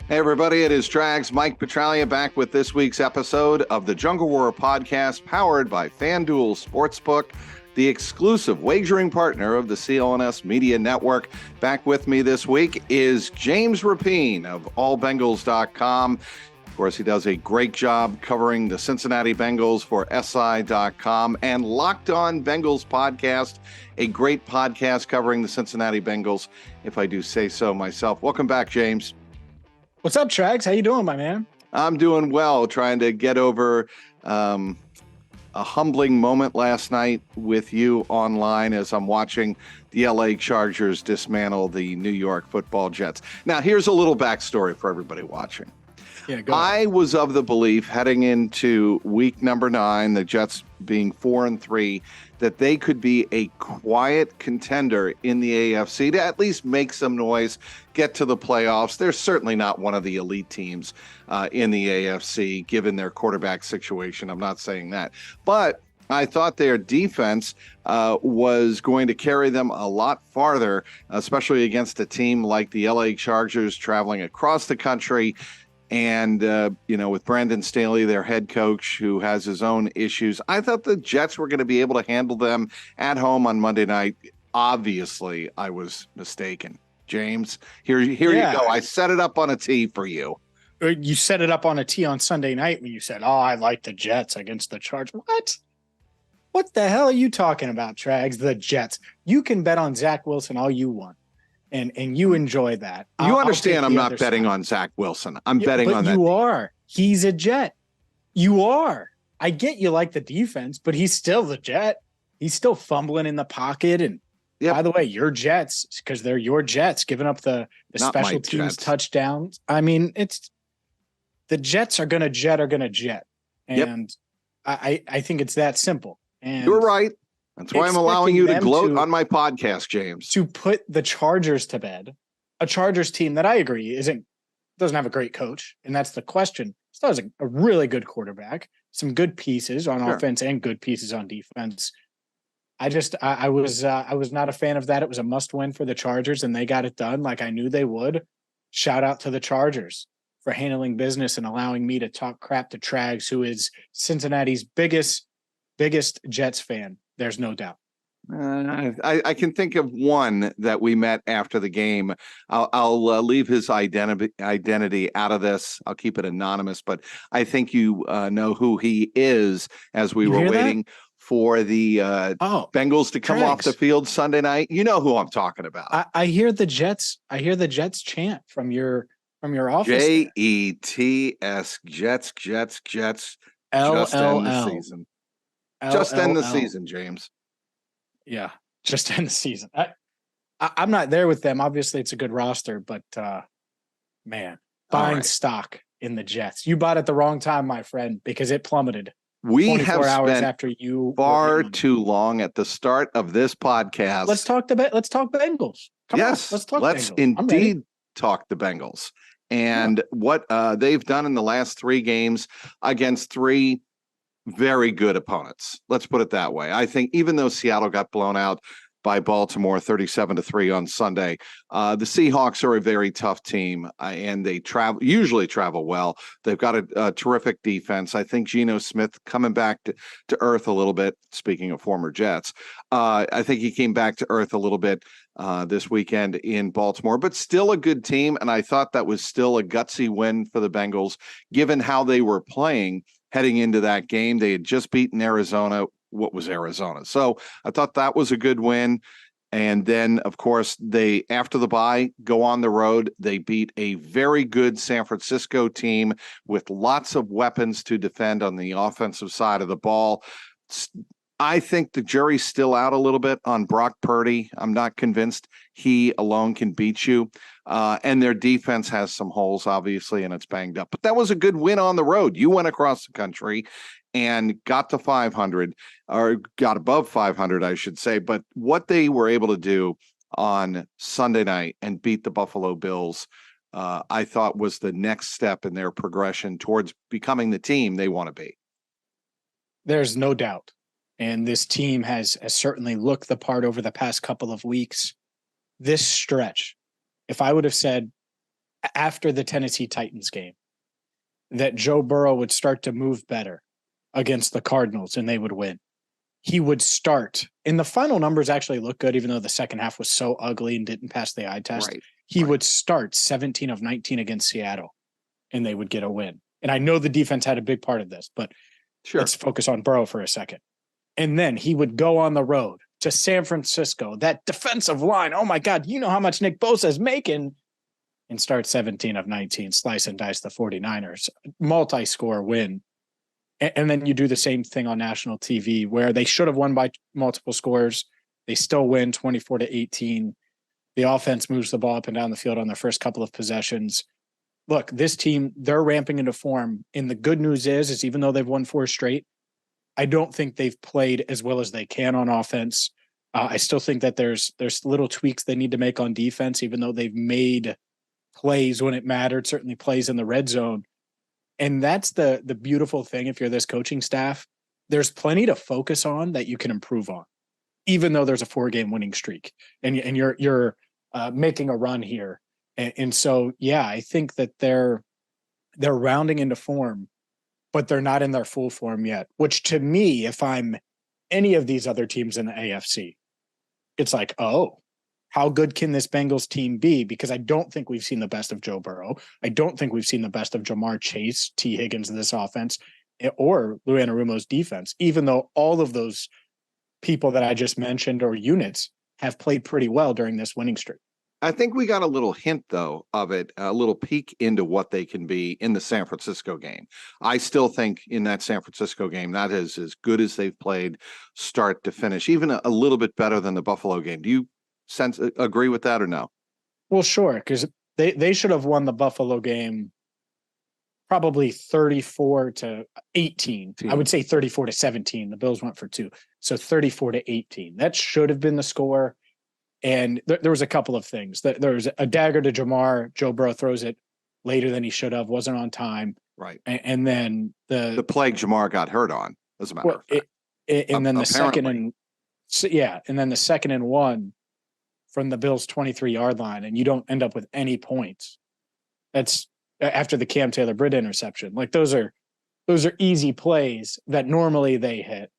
Hey, everybody, it is Trags, Mike Petralia, back with this week's episode of the Jungle War podcast, powered by FanDuel Sportsbook, the exclusive wagering partner of the CLNS Media Network. Back with me this week is James Rapien of allbengals.com. Of course, he does a great job covering the Cincinnati Bengals for SI.com, and Locked On Bengals podcast, a great podcast covering the Cincinnati Bengals, if I do say so myself. Welcome back, James. What's up, Trags? How you doing, my man? I'm doing well, trying to get over a humbling moment last night with you online as I'm watching the LA Chargers dismantle the New York Football Jets. Now, here's a little backstory for everybody watching. Yeah, go ahead. I was of the belief heading into week number 9, the Jets being 4-3, that they could be a quiet contender in the AFC to at least make some noise, get to the playoffs. They're certainly not one of the elite teams in the AFC, given their quarterback situation. I'm not saying that. But I thought their defense was going to carry them a lot farther, especially against a team like the LA Chargers traveling across the country. And, with Brandon Staley, their head coach, who has his own issues, I thought the Jets were going to be able to handle them at home on Monday night. Obviously, I was mistaken. James, here you go. I set it up on a tee for you. You set it up on a tee on Sunday night when you said, I like the Jets against the Chargers. What the hell are you talking about, Trags? The Jets. You can bet on Zach Wilson all you want. And you enjoy that. You understand I'm not betting on Zach Wilson. I'm betting on that. You are. He's a Jet. You are. I get you like the defense, but he's still the Jet. He's still fumbling in the pocket. And by the way, your Jets, because they're your Jets, giving up the special teams touchdowns. I mean, it's the Jets are going to jet. And I think it's that simple. And you're right. That's why I'm allowing you to gloat on my podcast, James. To put the Chargers to bed, a Chargers team that I agree doesn't have a great coach, and that's the question. Still has a really good quarterback, some good pieces on offense and good pieces on defense. I was not a fan of that. It was a must-win for the Chargers, and they got it done like I knew they would. Shout out to the Chargers for handling business and allowing me to talk crap to Trags, who is Cincinnati's biggest Jets fan. There's no doubt. I can think of one that we met after the game. I'll leave his identity out of this. I'll keep it anonymous, but I think you know who he is as we were waiting for the Bengals to come off the field Sunday night. You know who I'm talking about. I hear the Jets. I hear the Jets chant from your office. Jets, Jets. Just end the season. Just end the season, James. Yeah, just end the season. I'm not there with them. Obviously, it's a good roster, but buying stock in the Jets. You bought at the wrong time, my friend, because it plummeted. We have hours after you far too long at the start of this podcast. Let's talk Bengals. Come on, let's talk. Let's Bengals. Indeed talk the Bengals and what they've done in the last 3 games against 3 very good opponents. Let's put it that way. I think even though Seattle got blown out by Baltimore 37-3 on Sunday, the Seahawks are a very tough team, and they usually travel well. They've got a terrific defense. I think Geno Smith coming back to earth a little bit, speaking of former Jets, I think he came back to earth a little bit this weekend in Baltimore, but still a good team. And I thought that was still a gutsy win for the Bengals, given how they were playing heading into that game. They had just beaten Arizona. What was Arizona? So I thought that was a good win. And then, of course, they, after the bye, go on the road. They beat a very good San Francisco team with lots of weapons to defend on the offensive side of the ball. I think the jury's still out a little bit on Brock Purdy. I'm not convinced he alone can beat you. And their defense has some holes, obviously, and it's banged up. But that was a good win on the road. You went across the country and got to 500, or got above 500, I should say. But what they were able to do on Sunday night and beat the Buffalo Bills, I thought was the next step in their progression towards becoming the team they want to be. There's no doubt. And this team has certainly looked the part over the past couple of weeks. This stretch, if I would have said after the Tennessee Titans game that Joe Burrow would start to move better against the Cardinals and they would win. He would start, and the final numbers actually look good, even though the second half was so ugly and didn't pass the eye test. Right. He would start 17 of 19 against Seattle and they would get a win. And I know the defense had a big part of this, but let's focus on Burrow for a second. And then he would go on the road to San Francisco, that defensive line. Oh my God, you know how much Nick Bosa is making, and start 17 of 19, slice and dice the 49ers, multi-score win. And then you do the same thing on national TV where they should have won by multiple scores. They still win 24-18. The offense moves the ball up and down the field on their first couple of possessions. Look, this team, they're ramping into form. And the good news is even though they've won 4 straight, I don't think they've played as well as they can on offense. I still think that there's little tweaks they need to make on defense, even though they've made plays when it mattered, certainly plays in the red zone. And that's the beautiful thing. If you're this coaching staff, there's plenty to focus on that you can improve on, even though there's a 4-game winning streak and you're making a run here. And so, yeah, I think that they're rounding into form, but they're not in their full form yet, which to me, if I'm any of these other teams in the AFC, it's like, oh, how good can this Bengals team be? Because I don't think we've seen the best of Joe Burrow. I don't think we've seen the best of Jamar Chase, T. Higgins in this offense, or Lou Anarumo's defense, even though all of those people that I just mentioned or units have played pretty well during this winning streak. I think we got a little hint, though, of it, a little peek into what they can be in the San Francisco game. I still think in that San Francisco game, that is as good as they've played start to finish, even a little bit better than the Buffalo game. Do you agree with that or no? Well, sure, because they should have won the Buffalo game probably 34-18. I would say 34-17. The Bills went for 2. So 34-18. That should have been the score. And there was a couple of things. There was a dagger to Jamar. Joe Burrow throws it later than he should have, wasn't on time. Right. And then the play Jamar got hurt on, as a matter of fact. And then the second and then the 2nd and 1 from the Bills' 23-yard line, and you don't end up with any points. That's after the Cam Taylor-Britt interception. Like those are easy plays that normally they hit,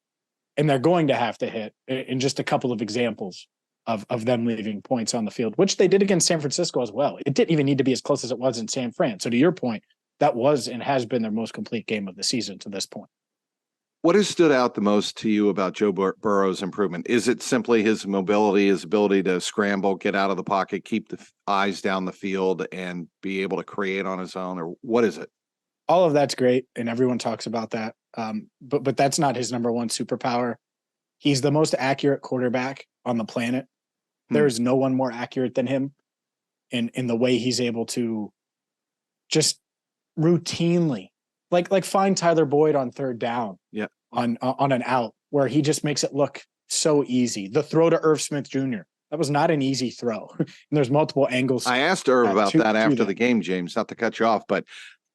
and they're going to have to hit in just a couple of examples of them leaving points on the field, which they did against San Francisco as well. It didn't even need to be as close as it was in San Fran. So to your point, that was and has been their most complete game of the season to this point. What has stood out the most to you about Joe Burrow's improvement? Is it simply his mobility, his ability to scramble, get out of the pocket, keep the eyes down the field, and be able to create on his own? Or what is it? All of that's great, and everyone talks about that. But that's not his number one superpower. He's the most accurate quarterback on the planet. There is no one more accurate than him in the way he's able to just routinely, like find Tyler Boyd on 3rd down, on an out where he just makes it look so easy. The throw to Irv Smith Jr. That was not an easy throw. And there's multiple angles. I asked Irv about that after the game, James, not to cut you off, but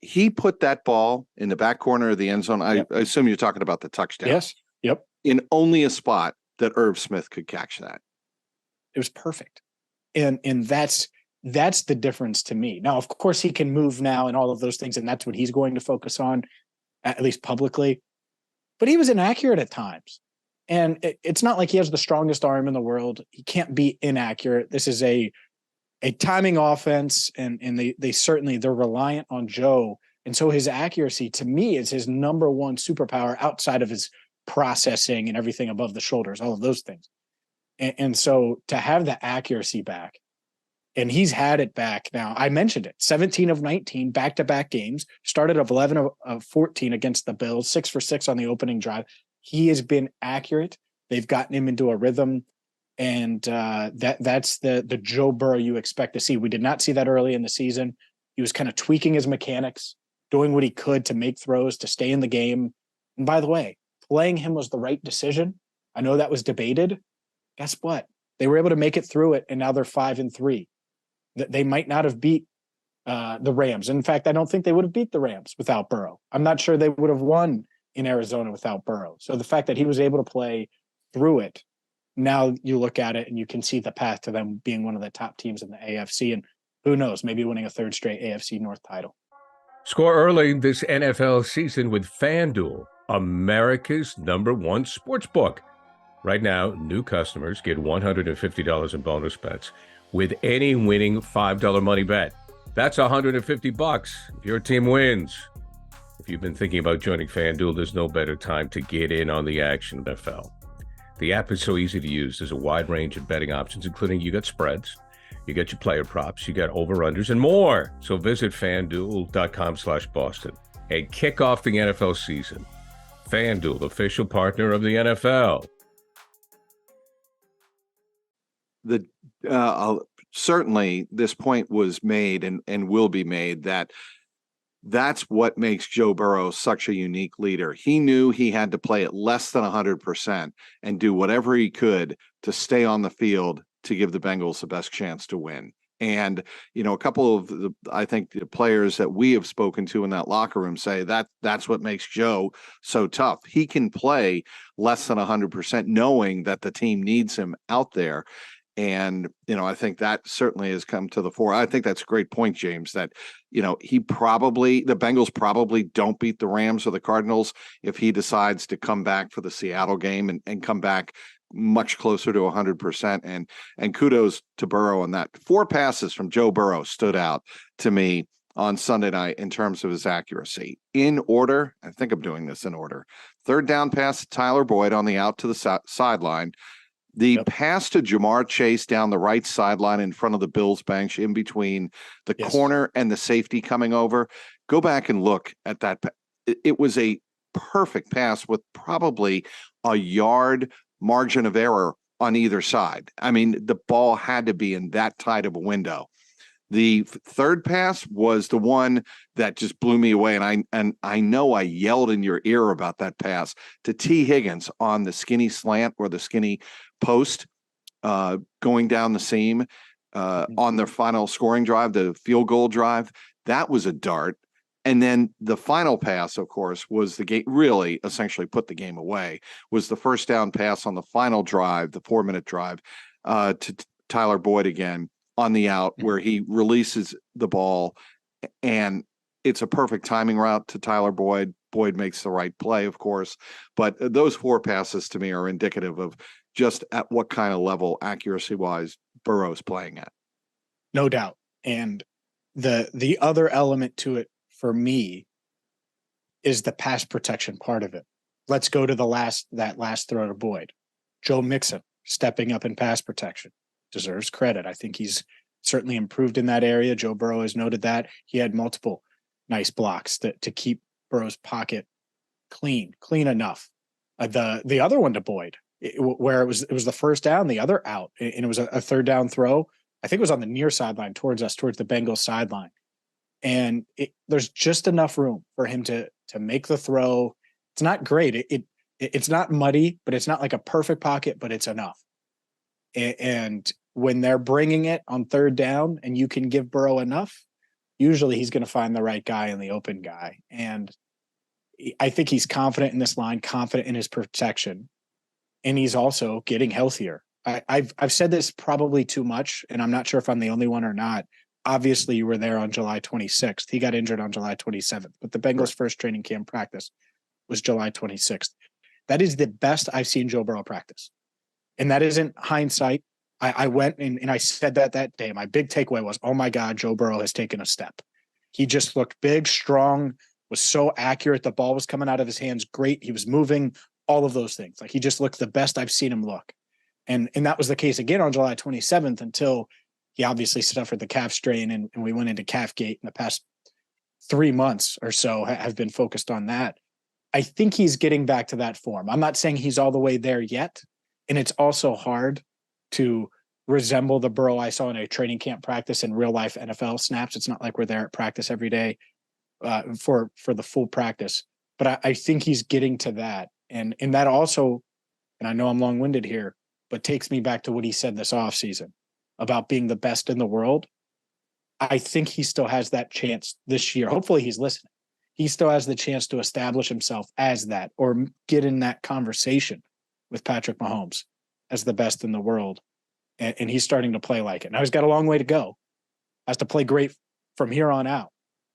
he put that ball in the back corner of the end zone. I assume you're talking about the touchdown. Yes. Yep. In only a spot that Irv Smith could catch that. It was perfect. And that's the difference to me. Now, of course, he can move now and all of those things, and that's what he's going to focus on, at least publicly. But he was inaccurate at times. And it's not like he has the strongest arm in the world. He can't be inaccurate. This is a timing offense, and they're reliant on Joe. And so his accuracy, to me, is his number one superpower outside of his processing and everything above the shoulders, all of those things. And so to have the accuracy back, and he's had it back now. I mentioned it, 17 of 19 back-to-back games, started of 11 of 14 against the Bills, 6 for 6 on the opening drive. He has been accurate. They've gotten him into a rhythm, and that's the Joe Burrow you expect to see. We did not see that early in the season. He was kind of tweaking his mechanics, doing what he could to make throws, to stay in the game. And by the way, playing him was the right decision. I know that was debated. Guess what? They were able to make it through it, and now they're 5-3. They might not have beat the Rams. In fact, I don't think they would have beat the Rams without Burrow. I'm not sure they would have won in Arizona without Burrow. So the fact that he was able to play through it, now you look at it and you can see the path to them being one of the top teams in the AFC. And who knows, maybe winning a third straight AFC North title. Score early this NFL season with FanDuel, America's #1 sportsbook. Right now, new customers get $150 in bonus bets with any winning $5 money bet. That's $150 if your team wins. If you've been thinking about joining FanDuel, there's no better time to get in on the action in the NFL. The app is so easy to use. There's a wide range of betting options, including you got spreads, you got your player props, you got over-unders, and more. So visit FanDuel.com/Boston and kick off the NFL season. FanDuel, official partner of the NFL. Certainly this point was made and will be made that that's what makes Joe Burrow such a unique leader. He knew he had to play at less than 100% and do whatever he could to stay on the field to give the Bengals the best chance to win. And, a couple of I think the players that we have spoken to in that locker room say that that's what makes Joe so tough. He can play less than 100% knowing that the team needs him out there. And, I think that certainly has come to the fore. I think that's a great point, James, that, the Bengals probably don't beat the Rams or the Cardinals if he decides to come back for the Seattle game and come back much closer to 100%. And kudos to Burrow on that. 4 passes from Joe Burrow stood out to me on Sunday night in terms of his accuracy. In order, I think I'm doing this in order. 3rd down pass to Tyler Boyd on the out to the sideline. The pass to Jamar Chase down the right sideline in front of the Bills bench in between the corner and the safety coming over. Go back and look at that. It was a perfect pass with probably a yard margin of error on either side. I mean, the ball had to be in that tight of a window. The 3rd pass was the one that just blew me away. And I know I yelled in your ear about that pass to T. Higgins on the skinny slant or the skinny post going down the seam on their final scoring drive, the field goal drive. That was a dart. And then the final pass, of course, was the game, really essentially put the game away, was the 1st down pass on the final drive, the 4-minute drive to Tyler Boyd again on the out where he releases the ball. And it's a perfect timing route to Tyler Boyd. Boyd makes the right play, of course. But those 4 passes to me are indicative of just at what kind of level accuracy-wise Burrow's playing at. No doubt. And the other element to it for me is the pass protection part of it. Let's go to that last throw to Boyd. Joe Mixon stepping up in pass protection deserves credit. I think he's certainly improved in that area. Joe Burrow has noted that. He had multiple nice blocks to keep Burrow's pocket clean enough. The other one to Boyd, where it was the 1st down, the other out, and it was a 3rd down throw. I think it was on the near sideline towards the Bengals sideline. And there's just enough room for him to make the throw. It's not great. It's not muddy, but it's not like a perfect pocket, but it's enough. And when they're bringing it on 3rd down and you can give Burrow enough, usually he's going to find the right guy and the open guy. And I think he's confident in this line, confident in his protection. And he's also getting healthier. I've said this probably too much, and I'm not sure if I'm the only one or not. Obviously, you were there on July 26th. He got injured on July 27th, but the Bengals' first training camp practice was July 26th. That is the best I've seen Joe Burrow practice. And that isn't hindsight. I went and I said that day. My big takeaway was, oh my God, Joe Burrow has taken a step. He just looked big, strong, was so accurate. The ball was coming out of his hands great. He was moving, all of those things. Like, he just looked the best I've seen him look. And that was the case again on July 27th until he obviously suffered the calf strain and we went into calf gate in the past 3 months or so have been focused on that. I think he's getting back to that form. I'm not saying he's all the way there yet. And it's also hard to resemble the Burrow I saw in a training camp practice in real life NFL snaps. It's not like we're there at practice every day for the full practice. But I think he's getting to that. And that also, and I know I'm long-winded here, but takes me back to what he said this offseason about being the best in the world. I think he still has that chance this year. Hopefully he's listening. He still has the chance to establish himself as that or get in that conversation with Patrick Mahomes as the best in the world. And he's starting to play like it. Now he's got a long way to go, has to play great from here on out.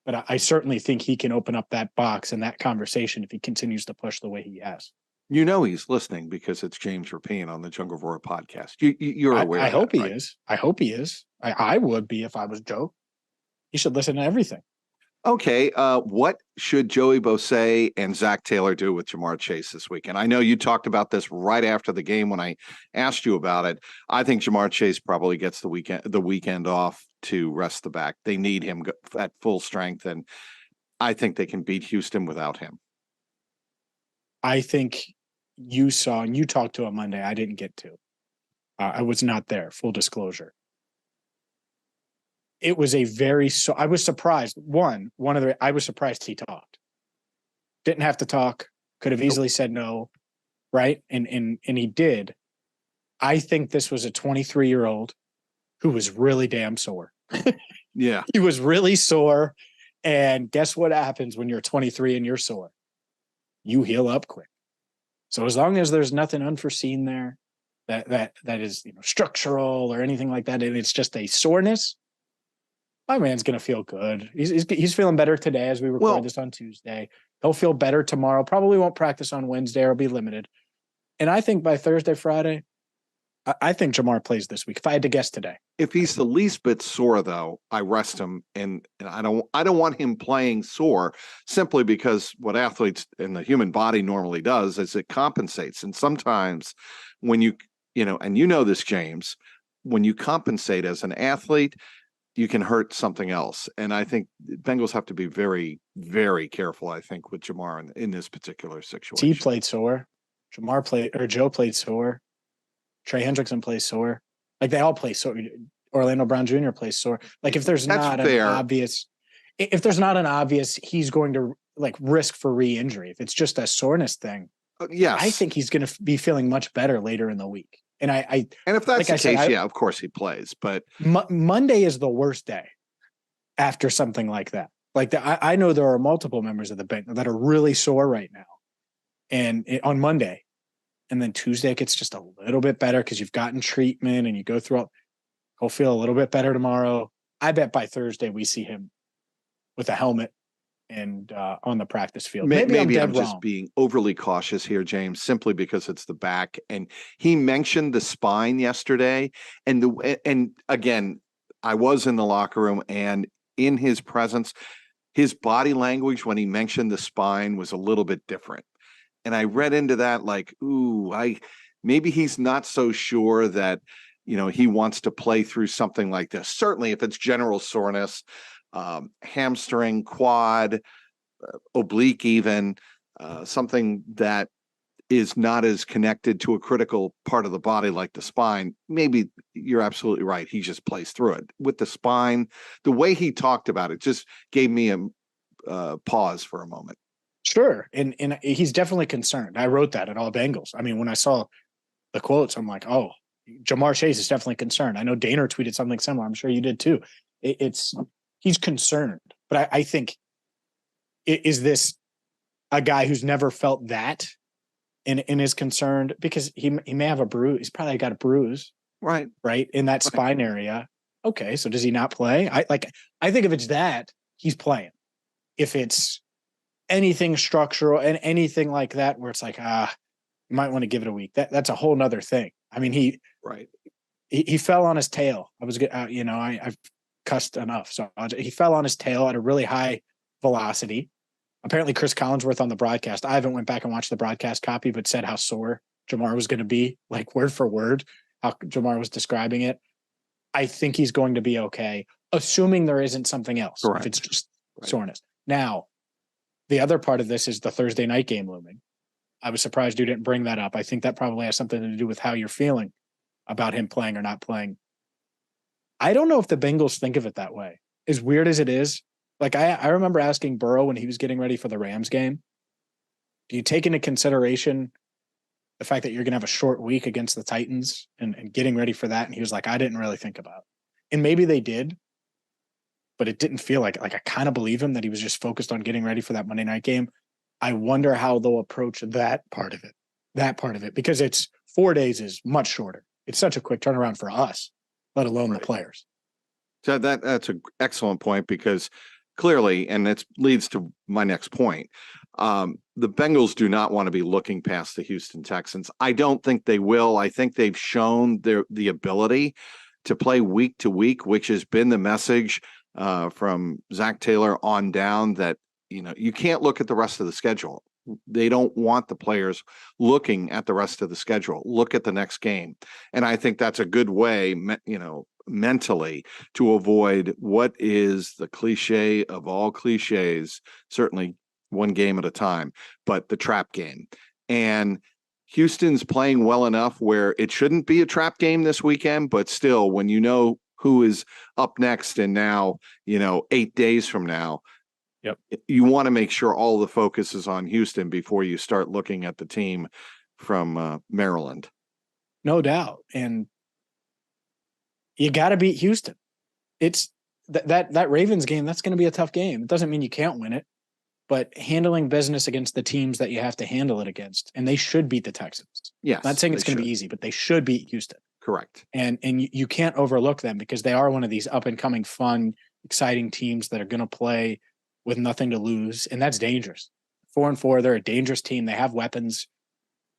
But I certainly think he can open up that box and that conversation if he continues to push the way he has. You know he's listening because it's James Rapien on the Jungle Roar podcast. You're aware. I hope that, he right? is. I hope he is. I would be if I was Joe. He should listen to everything. Okay, what should Joey Bosa and Zach Taylor do with Jamar Chase this weekend? I know you talked about this right after the game when I asked you about it. I think Jamar Chase probably gets the weekend off to rest the back. They need him at full strength, and I think they can beat Houston without him. I think you saw, and you talked to him Monday. I didn't get to. I was not there, full disclosure. It was I was surprised. I was surprised he talked. Didn't have to talk. Could have easily said no. Right. And he did. I think this was a 23-year-old who was really damn sore. Yeah. He was really sore. And guess what happens when you're 23 and you're sore? You heal up quick. So as long as there's nothing unforeseen there that is, structural or anything like that, and it's just a soreness, my man's going to feel good. He's feeling better today as we record this on Tuesday. He'll feel better tomorrow. Probably won't practice on Wednesday or be limited. And I think by Thursday, Friday, I think Jamar plays this week. If I had to guess today, if he's the least bit sore, though, I rest him, and I don't want him playing sore simply because what athletes and the human body normally does is it compensates. And sometimes when and this, James, when you compensate as an athlete, you can hurt something else. And I think Bengals have to be very, very careful, I think, with Jamar in this particular situation. He played sore. Joe played sore. Trey Hendrickson plays sore. Like they all play sore. Orlando Brown Jr. plays sore. Like if there's not an obvious, he's going to risk for re-injury. If it's just a soreness thing, yes, I think he's going to be feeling much better later in the week. And and if that's the case, of course he plays. But Monday is the worst day after something like that. I know there are multiple members of the Bengals that are really sore right now, and on Monday, and then Tuesday it gets just a little bit better because you've gotten treatment and you go through. He'll feel a little bit better tomorrow. I bet by Thursday we see him with a helmet and on the practice field. Maybe I'm just being overly cautious here, James, simply because it's the back. And he mentioned the spine yesterday. And again, I was in the locker room, and in his presence, his body language when he mentioned the spine was a little bit different. And I read into that maybe he's not so sure that he wants to play through something like this. Certainly if it's general soreness, hamstring, quad, oblique, even something that is not as connected to a critical part of the body like the spine, maybe you're absolutely right. He just plays through it. With the spine, the way he talked about it just gave me a pause for a moment. Sure. And he's definitely concerned. I wrote that at All Bengals. I mean, when I saw the quotes, I'm like, oh, Jamar Chase is definitely concerned. I know Daner tweeted something similar. I'm sure you did too. He's concerned, but I think, is this a guy who's never felt that and is concerned because he may have a bruise. He's probably got a bruise, right in that spine area. Okay. So does he not play? I think if it's that, he's playing. If it's anything structural and anything like that, where it's like, you might want to give it a week. That's a whole nother thing. I mean, he fell on his tail. I was good. I've cussed enough. So he fell on his tail at a really high velocity. Apparently Chris Collinsworth on the broadcast, I haven't went back and watched the broadcast copy, but said how sore Jamar was going to be, like word for word, how Jamar was describing it. I think he's going to be okay, assuming there isn't something else. Correct. If it's just soreness. Now, the other part of this is the Thursday night game looming. I was surprised you didn't bring that up. I think that probably has something to do with how you're feeling about him playing or not playing. I don't know if the Bengals think of it that way. As weird as it is, I remember asking Burrow when he was getting ready for the Rams game, do you take into consideration the fact that you're going to have a short week against the Titans and getting ready for that? And he was like, I didn't really think about it. And maybe they did, but it didn't feel like I kind of believe him that he was just focused on getting ready for that Monday night game. I wonder how they'll approach that part of it, because it's 4 days is much shorter. It's such a quick turnaround for us, let alone the players. So that's an excellent point because clearly, and it leads to my next point. The Bengals do not want to be looking past the Houston Texans. I don't think they will. I think they've shown the ability to play week to week, which has been the message from Zach Taylor on down, that you can't look at the rest of the schedule. They don't want the players looking at the rest of the schedule. Look at the next game. And I think that's a good way, mentally, to avoid what is the cliche of all cliches, certainly one game at a time, but the trap game. And Houston's playing well enough where it shouldn't be a trap game this weekend, but still, when you know who is up next and now, 8 days from now, yep, you want to make sure all the focus is on Houston before you start looking at the team from Maryland. No doubt. And you got to beat Houston. It's that Ravens game. That's going to be a tough game. It doesn't mean you can't win it, but handling business against the teams that you have to handle it against, and they should beat the Texans. Yes, not saying it's going to be easy, but they should beat Houston. Correct. And you can't overlook them because they are one of these up and coming, fun, exciting teams that are going to play with nothing to lose, and that's dangerous. 4-4, they're a dangerous team. They have weapons,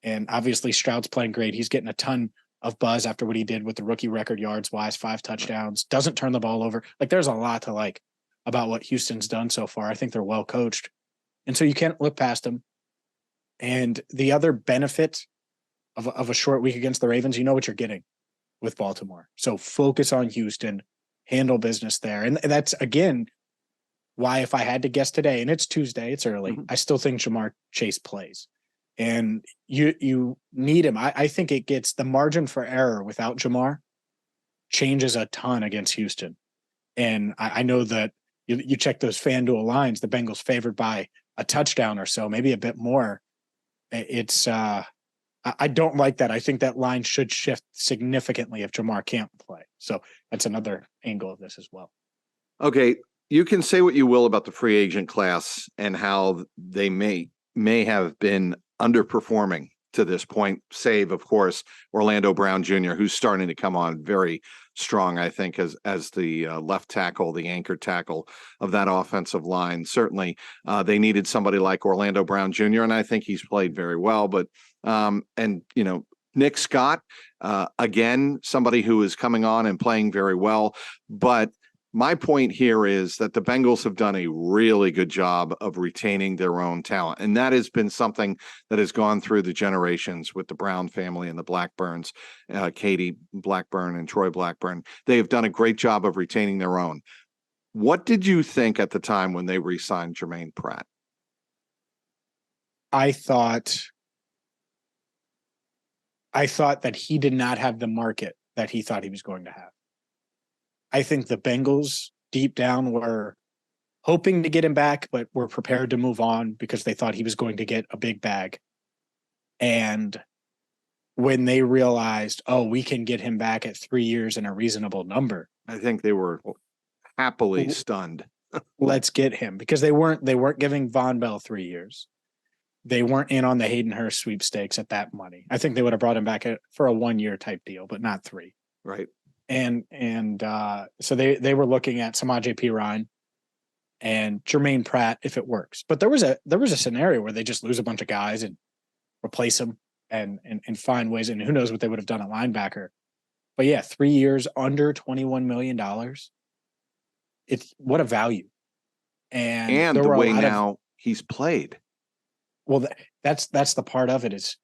and obviously Stroud's playing great. He's getting a ton of buzz after what he did with the rookie record yards wise, 5 touchdowns, doesn't turn the ball over. Like, there's a lot to like about what Houston's done so far. I think they're well coached. And so you can't look past them. And the other benefit of a short week against the Ravens, you know what you're getting with Baltimore. So focus on Houston, handle business there. And that's, again, why, if I had to guess today, and it's Tuesday, it's early, I still think Jamar Chase plays. And you need him. I think it gets the margin for error without Jamar changes a ton against Houston. And I know that you check those FanDuel lines, the Bengals favored by a touchdown or so, maybe a bit more. It's I don't like that. I think that line should shift significantly if Jamar can't play. So that's another angle of this as well. Okay, you can say what you will about the free agent class and how they may have been underperforming to this point, save, of course, Orlando Brown Jr., who's starting to come on very strong, I think, as the left tackle, the anchor tackle of that offensive line. Certainly, they needed somebody like Orlando Brown Jr., and I think he's played very well. But Nick Scott, again, somebody who is coming on and playing very well. But my point here is that the Bengals have done a really good job of retaining their own talent. And that has been something that has gone through the generations with the Brown family and the Blackburns, Katie Blackburn and Troy Blackburn. They have done a great job of retaining their own. What did you think at the time when they re-signed Jermaine Pratt? I thought that he did not have the market that he thought he was going to have. I think the Bengals deep down were hoping to get him back, but were prepared to move on because they thought he was going to get a big bag. And when they realized, we can get him back at 3 years and a reasonable number, I think they were happily stunned. Let's get him, because they weren't giving Von Bell 3 years. They weren't in on the Hayden Hurst sweepstakes at that money. I think they would have brought him back for a 1 year type deal, but not 3. Right. And so they were looking at Samaje Perine and Jermaine Pratt if it works. But there was a scenario where they just lose a bunch of guys and replace them and find ways. And who knows what they would have done at linebacker. But yeah, 3 years under $21 million. It's what a value. And the way now he's played. Well, that's the part of it is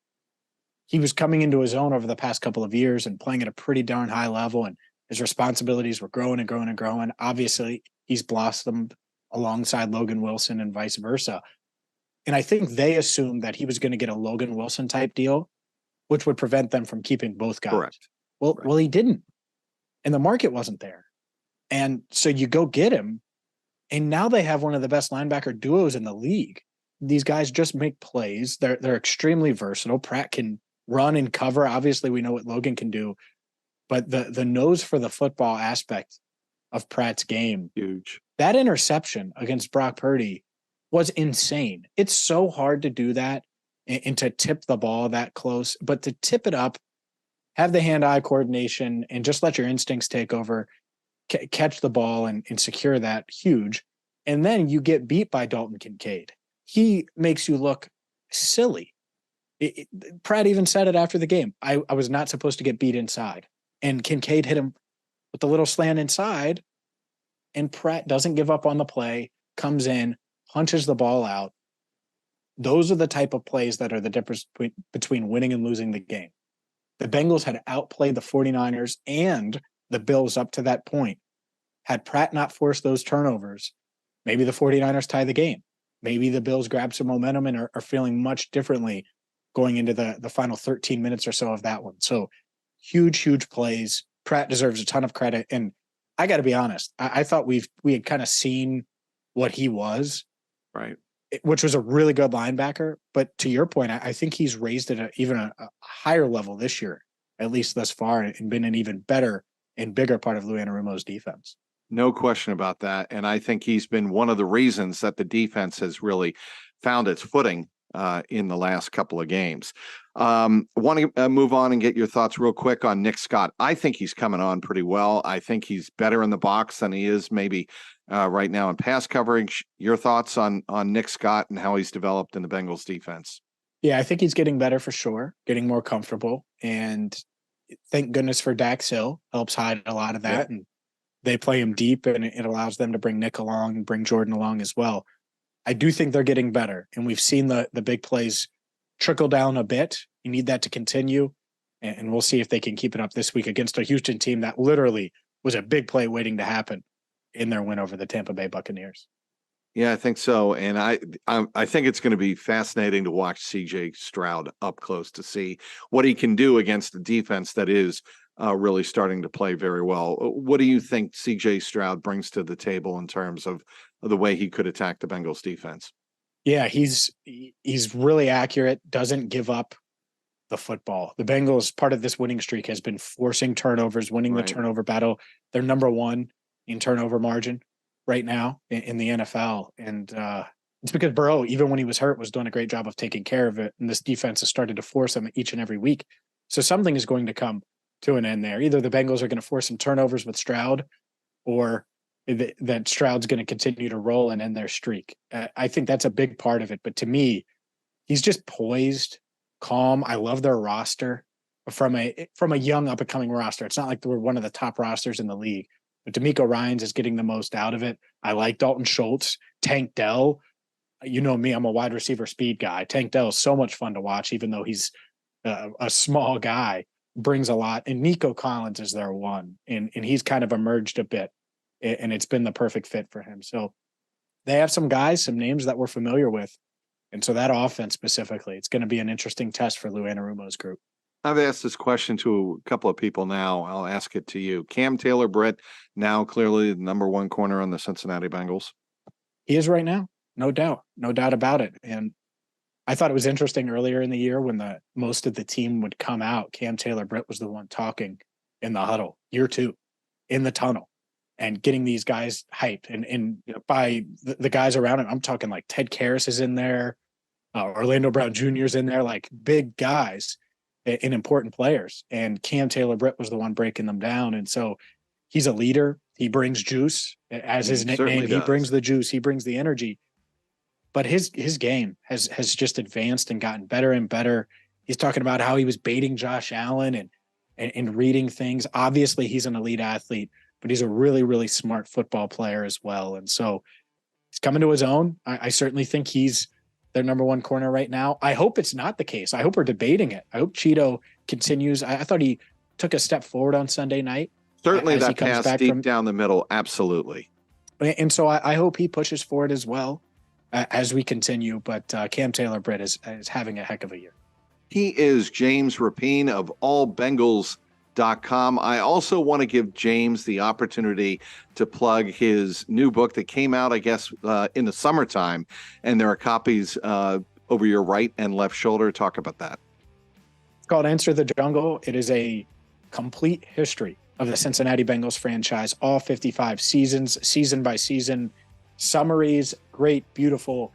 he was coming into his own over the past couple of years and playing at a pretty darn high level, and his responsibilities were growing and growing and growing. Obviously, he's blossomed alongside Logan Wilson and vice versa. And I think they assumed that he was going to get a Logan Wilson type deal, which would prevent them from keeping both guys. Correct. Well, he didn't. And the market wasn't there. And so you go get him, and now they have one of the best linebacker duos in the league. These guys just make plays. They're extremely versatile. Pratt can run and cover. Obviously, we know what Logan can do, but the nose for the football aspect of Pratt's game, huge. That interception against Brock Purdy was insane. It's so hard to do that and to tip the ball that close, but to tip it up, have the hand-eye coordination, and just let your instincts take over. catch the ball and secure that, huge. And then you get beat by Dalton Kincaid. He makes you look silly. Pratt even said it after the game. I was not supposed to get beat inside. And Kincaid hit him with a little slant inside, and Pratt doesn't give up on the play, comes in, punches the ball out. Those are the type of plays that are the difference between winning and losing the game. The Bengals had outplayed the 49ers and the Bills up to that point. Had Pratt not forced those turnovers, maybe the 49ers tie the game. Maybe the Bills grab some momentum and are feeling much differently going into the final 13 minutes or so of that one. So huge plays. Pratt deserves a ton of credit. And I got to be honest, I thought we had kind of seen what he was. Right. Which was a really good linebacker. But to your point, I think he's raised it even a higher level this year, at least thus far, and been an even better and bigger part of Lou Anarumo's defense. No question about that. And I think he's been one of the reasons that the defense has really found its footing in the last couple of games. Want to move on and get your thoughts real quick on Nick Scott. I think he's coming on pretty well. I think he's better in the box than he is maybe right now in pass coverage. Your thoughts on Nick Scott and how he's developed in the Bengals defense? Yeah, I think he's getting better for sure, getting more comfortable. And thank goodness for Dax Hill, helps hide a lot of that. Yeah. And they play him deep, and it allows them to bring Nick along and bring Jordan along as well. I do think they're getting better, and we've seen the big plays trickle down a bit. You need that to continue, and we'll see if they can keep it up this week against a Houston team that literally was a big play waiting to happen in their win over the Tampa Bay Buccaneers. Yeah, I think so. And I think it's going to be fascinating to watch CJ Stroud up close to see what he can do against a defense that is really starting to play very well. What do you think CJ Stroud brings to the table in terms of the way he could attack the Bengals defense? Yeah, he's really accurate, doesn't give up the football. The Bengals, part of this winning streak has been forcing turnovers, winning the turnover battle. They're number one in turnover margin right now in the NFL. And it's because Burrow, even when he was hurt, was doing a great job of taking care of it. And this defense has started to force him each and every week. So something is going to come to an end there. Either the Bengals are going to force some turnovers with Stroud, or that Stroud's going to continue to roll and end their streak. I think that's a big part of it. But to me, he's just poised, calm. I love their roster from a young up and coming roster. It's not like we're one of the top rosters in the league, but D'Amico Ryans is getting the most out of it. I like Dalton Schultz, Tank Dell. You know me, I'm a wide receiver speed guy. Tank Dell is so much fun to watch, even though he's a small guy, brings a lot. And Nico Collins is their one, and he's kind of emerged a bit, and it's been the perfect fit for him. So they have some guys, some names that we're familiar with. And so that offense specifically, it's going to be an interesting test for Lou Anarumo's group. I've asked this question to a couple of people now. I'll ask it to you. Cam Taylor-Britt, now clearly the number one corner on the Cincinnati Bengals. He is right now. No doubt about it. And I thought it was interesting earlier in the year when most of the team would come out. Cam Taylor-Britt was the one talking in the huddle, year two, in the tunnel, and getting these guys hyped. And by the guys around him, I'm talking like Ted Karras is in there, Orlando Brown Jr. is in there, like big guys and important players. And Cam Taylor-Britt was the one breaking them down. And so he's a leader. He brings juice, as his nickname. He brings the juice. He brings the energy. But his game has just advanced and gotten better and better. He's talking about how he was baiting Josh Allen and reading things. Obviously, he's an elite athlete, but he's a really, really smart football player as well. And so he's coming to his own. I certainly think he's their number one corner right now. I hope it's not the case. I hope we're debating it. I hope Cheeto continues. I thought he took a step forward on Sunday night. Certainly that pass deep down the middle. Absolutely. And so I hope he pushes forward as well as we continue. But Cam Taylor-Britt is having a heck of a year. He is James Rapien of allbengals.com. I also want to give James the opportunity to plug his new book that came out, I guess, in the summertime. And there are copies over your right and left shoulder. Talk about that. It's called Enter the Jungle. It is a complete history of the Cincinnati Bengals franchise, all 55 seasons, season by season, summaries, great, beautiful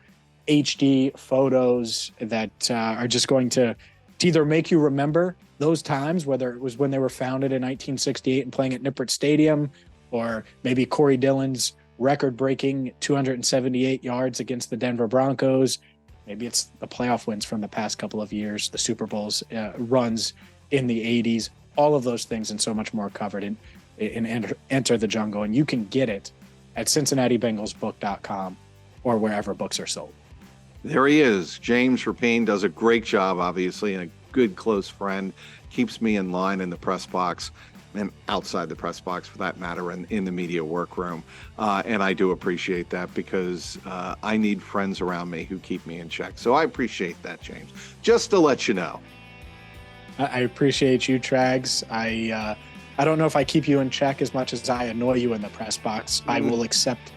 HD photos that are just going to either make you remember those times, whether it was when they were founded in 1968 and playing at Nippert Stadium, or maybe Corey Dillon's record-breaking 278 yards against the Denver Broncos. Maybe it's the playoff wins from the past couple of years, the Super Bowls runs in the 80s, all of those things and so much more covered in Enter the Jungle. And you can get it at CincinnatiBengalsBook.com or wherever books are sold. There he is. James Rapien does a great job, obviously, and a good close friend. Keeps me in line in the press box and outside the press box, for that matter, and in the media workroom. And I do appreciate that, because I need friends around me who keep me in check. So I appreciate that, James. Just to let you know. I appreciate you, Trags. I don't know if I keep you in check as much as I annoy you in the press box. I will accept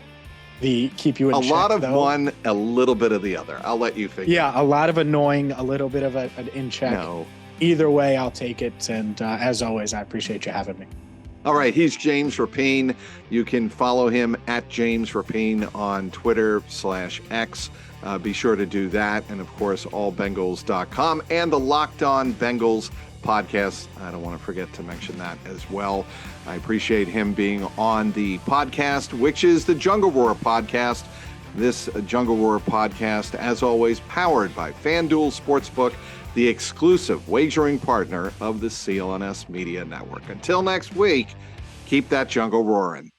the keep you in check. A lot of one, a little bit of the other. I'll let you figure. Yeah, a lot of annoying, a little bit of an in check. No. Either way, I'll take it. And as always, I appreciate you having me. All right, he's James Rapien. You can follow him at James Rapien on Twitter/X. Be sure to do that. And of course, allbengals.com and the Locked On Bengals podcast. I don't want to forget to mention that as well. I appreciate him being on the podcast, which is the Jungle Roar podcast. This Jungle Roar podcast, as always, powered by FanDuel Sportsbook, the exclusive wagering partner of the CLNS Media Network. Until next week, keep that jungle roaring.